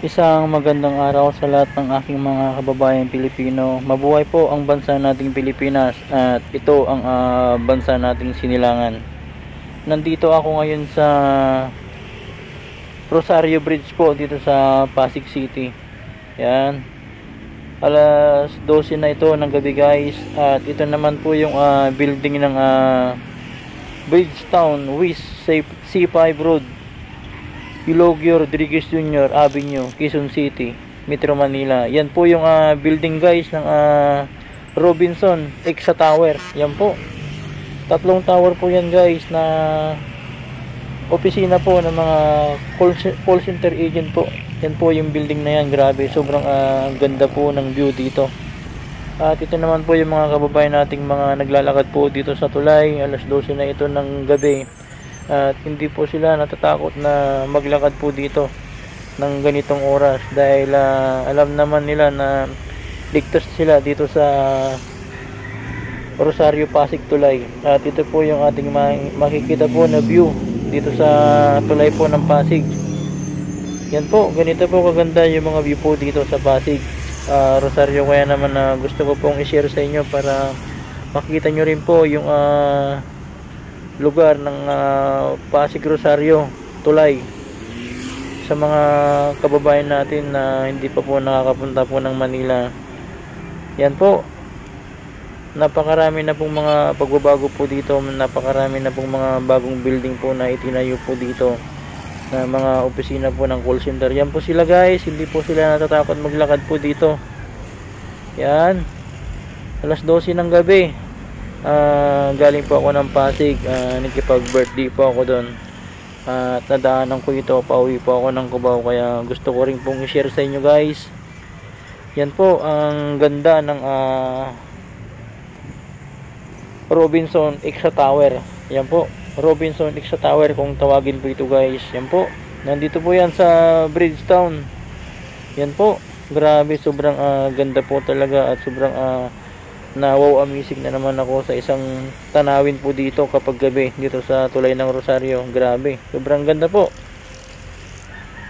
Isang magandang araw sa lahat ng aking mga kababayan Pilipino. Mabuhay po ang bansa nating Pilipinas at ito ang bansa nating sinilangan. Nandito ako ngayon sa Rosario Bridge po dito sa Pasig City. Yan. Alas 12 na ito ng gabi guys. At ito naman po yung building ng Bridgetown West C5 Road, Eulogio Rodriguez Jr. Avenue, Quezon City, Metro Manila. Yan po yung building guys ng Robinson Exa Tower. Yan po. Tatlong tower po yan guys na opisina po ng mga call center agent po. Yan po yung building na yan. Grabe, sobrang ganda po ng view dito. At ito naman po yung mga kababayan nating mga naglalakad po dito sa tulay. Alas 12 na ito ng gabi. At hindi po sila natatakot na maglakad po dito ng ganitong oras dahil alam naman nila na ligtas sila dito sa Rosario Pasig Tulay. At ito po yung ating makikita po na view dito sa tulay po ng Pasig. Yan po, ganito po kaganda yung mga view po dito sa Pasig Rosario. Kaya naman gusto ko pong i-share sa inyo para makita nyo rin po yung lugar ng Pasig Rosario Tulay sa mga kababayan natin na hindi pa po nakakapunta po ng Manila. Yan po, napakarami na pong mga pagbabago po dito, napakarami na pong mga bagong building po na itinayo po dito na mga opisina po ng call center. Yan po sila guys, hindi po sila natatakot maglakad po dito. Yan, alas 12 ng gabi. Galing po ako ng Pasig, nakipag birthday po ako doon at nadaanan ko ito, pauwi po ako ng Cubao, kaya gusto ko rin pong i-share sa inyo guys. Yan po ang ganda ng Robinson Exa Tower. Yan po, Robinson Exa Tower kung tawagin po ito guys. Yan po, nandito po yan sa Bridgetown. Yan po, grabe, sobrang ganda po talaga at sobrang wow, amazing na naman ako sa isang tanawin po dito kapag gabi dito sa tulay ng Rosario. Grabe, sobrang ganda po.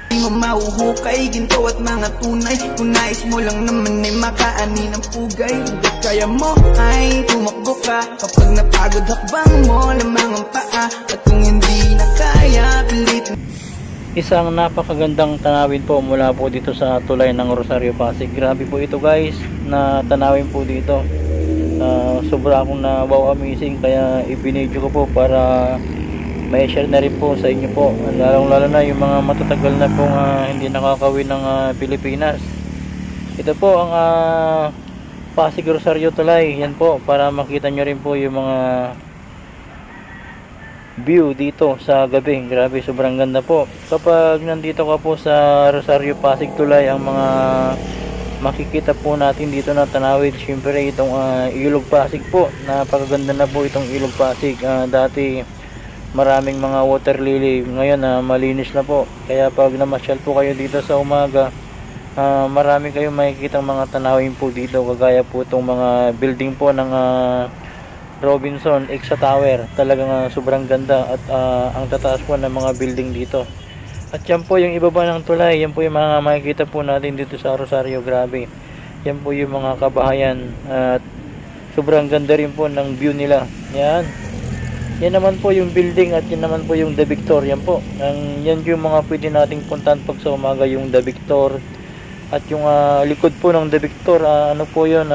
Di mo mahuhukay, ginto at mga tunay. Kung nais mo lang naman ay makaani ng pugay. Hanggat kaya mo ay tumakbo ka. Kapag napagod hakbang mo lamang ang paa. At kung hindi na kaya, pilitin. Isang napakagandang tanawin po mula po dito sa tulay ng Rosario Pasig. Grabe po ito guys, na tanawin po dito. Sobra akong na wow, amazing, kaya ibinidyo ko po para may share na rin po sa inyo po, lalong lalo na yung mga matatagal na pong hindi nakakawin ng Pilipinas. Ito po ang Pasig Rosario Tulay. Yan po, para makita nyo rin po yung mga view dito sa gabi. Grabe, sobrang ganda po. Kapag nandito ka po sa Rosario Pasig Tulay, ang mga makikita po natin dito na tanawid, syempre itong Ilog Pasig po. Napakaganda na po itong Ilog Pasig. Dati maraming mga water lily, ngayon malinis na po. Kaya pag namasyal po kayo dito sa umaga, marami kayong makikita mga tanawin po dito, kagaya po itong mga building po ng Robinson Exa Tower. Talagang sobrang ganda at ang tataas po ng mga building dito. At yan po yung ibaba ng tulay. Yan po yung mga makikita po natin dito sa Rosario. Grabe, yan po yung mga kabahayan at sobrang ganda rin po ng view nila. Yan, yan naman po yung building at yan naman po yung The Victor. Yan po, yan yung mga pwede nating puntahan pag sa umaga, yung The Victor. At yung likod po ng The Victor, ano po yun,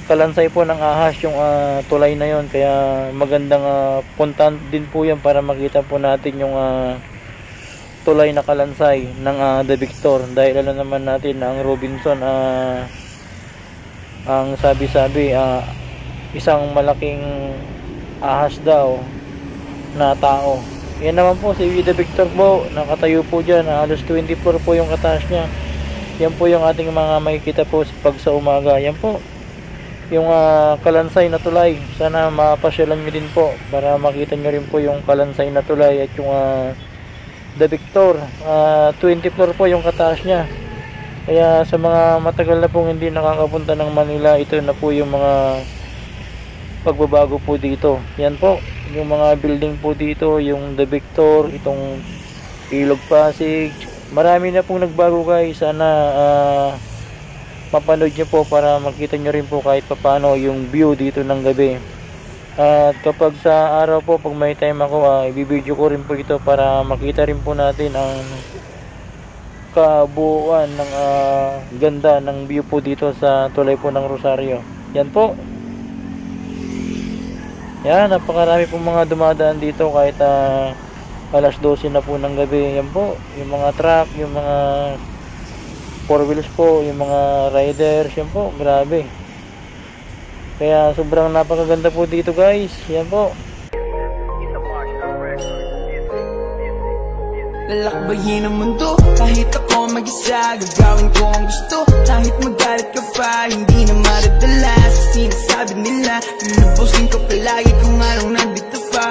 kalansay po ng ahas yung tulay na yon. Kaya magandang puntahan din po yan para makita po natin yung tulay na kalansay ng The Victor. Dahil alam naman natin na ang Robinson, ang sabi-sabi, isang malaking ahas daw na tao. Yan naman po si The Victor po, nakatayo po dyan, halos 24 po yung kataas niya. Yan po yung ating mga makikita po pag sa umaga. Yan po yung kalansay na tulay. Sana mapasyalan nyo din po para makita nyo rin po yung kalansay na tulay at yung The Victor. 24 po yung kataas niya. Kaya sa mga matagal na pong hindi nakakapunta ng Manila, ito na po yung mga pagbabago po dito. Yan po, yung mga building po dito, yung The Victor, itong Ilog Pasig, Marami na pong nagbago guys. Sana mapanood nyo po para makita nyo rin po kahit paano yung view dito ng gabi. At kapag sa araw po, pag may time ako, ibibideo ko rin po ito para makita rin po natin ang kabuuan ng ganda ng view po dito sa tulay po ng Rosario. Yan po. Yan, napakarami pong mga dumadaan dito kahit alas 12 na po ng gabi. Yan po, yung mga truck, yung mga 4 wheels po, yung mga riders. Yan po, grabe. Kaya sobrang napakaganda po dito guys. Yan po. Lalakbayin ang mundo, kahit ako mag-isa, gagawin ko ang gusto. Kahit magalit ka pa, hindi na maradala sa sinasabi nila. Lulubusin ko palagi kung anong nandito pa.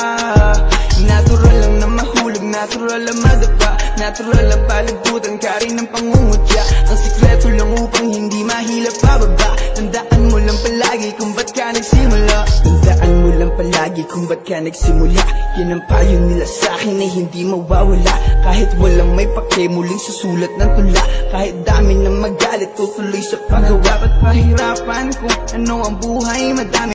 Natural lang na mahulog, natural lang madapa, natural lang palagutan ka rin ng pangungutya. Ang sikreto lang upang hindi mahila pababa. Tandaan mo lang palagi kung ba't ka nagsimula. Tandaan mo lang palagi kung ba't ka nagsimula. Yan ang payo nila sa'kin ay hindi mawawala. Kahit walang may pake, muling susulat ng tula. Kahit dami ng magalit, tutuloy sa paggawa. Ba't pahirapan kung ano ang buhay, madami